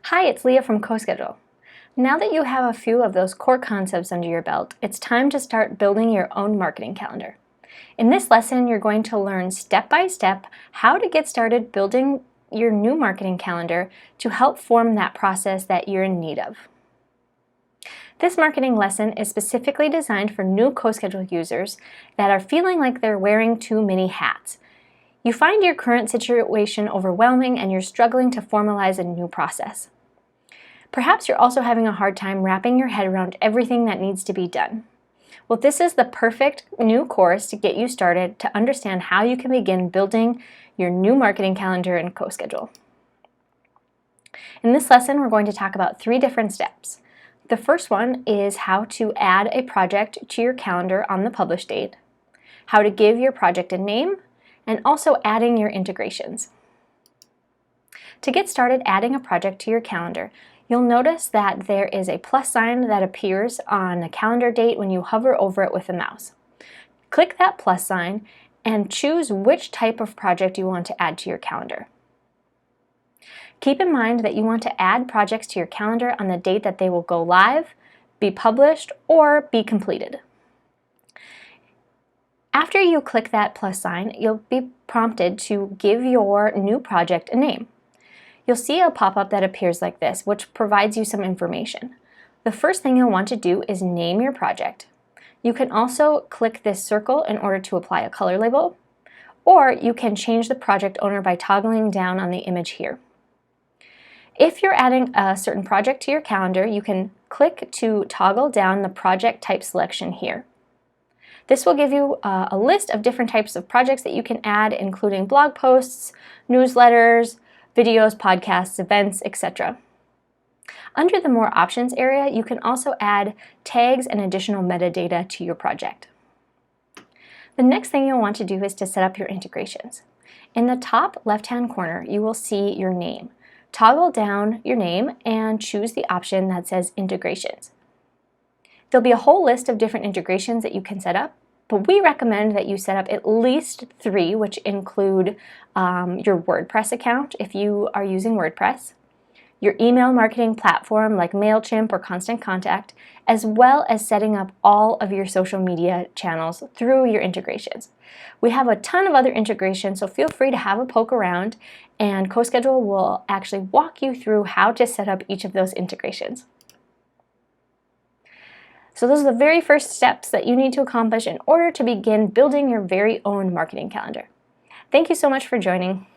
Hi, it's Leah from CoSchedule. Now that you have a few of those core concepts under your belt, it's time to start building your own marketing calendar. In this lesson, you're going to learn step by step how to get started building your new marketing calendar to help form that process that you're in need of. This marketing lesson is specifically designed for new CoSchedule users that are feeling like they're wearing too many hats. You find your current situation overwhelming and you're struggling to formalize a new process. Perhaps you're also having a hard time wrapping your head around everything that needs to be done. Well, this is the perfect new course to get you started to understand how you can begin building your new marketing calendar in CoSchedule. In this lesson, we're going to talk about 3 different steps. The first one is how to add a project to your calendar on the publish date, how to give your project a name, and also adding your integrations. To get started adding a project to your calendar, you'll notice that there is a plus sign that appears on a calendar date when you hover over it with a mouse. Click that plus sign and choose which type of project you want to add to your calendar. Keep in mind that you want to add projects to your calendar on the date that they will go live, be published, or be completed. After you click that plus sign, you'll be prompted to give your new project a name. You'll see a pop-up that appears like this, which provides you some information. The first thing you'll want to do is name your project. You can also click this circle in order to apply a color label, or you can change the project owner by toggling down on the image here. If you're adding a certain project to your calendar, you can click to toggle down the project type selection here. This will give you a list of different types of projects that you can add, including blog posts, newsletters, videos, podcasts, events, etc. Under the More Options area, you can also add tags and additional metadata to your project. The next thing you'll want to do is to set up your integrations. In the top left-hand corner, you will see your name. Toggle down your name and choose the option that says Integrations. There'll be a whole list of different integrations that you can set up, but we recommend that you set up at least 3, which include your WordPress account if you are using WordPress, your email marketing platform like MailChimp or Constant Contact, as well as setting up all of your social media channels through your integrations. We have a ton of other integrations, so feel free to have a poke around, and CoSchedule will actually walk you through how to set up each of those integrations. So those are the very first steps that you need to accomplish in order to begin building your very own marketing calendar. Thank you so much for joining.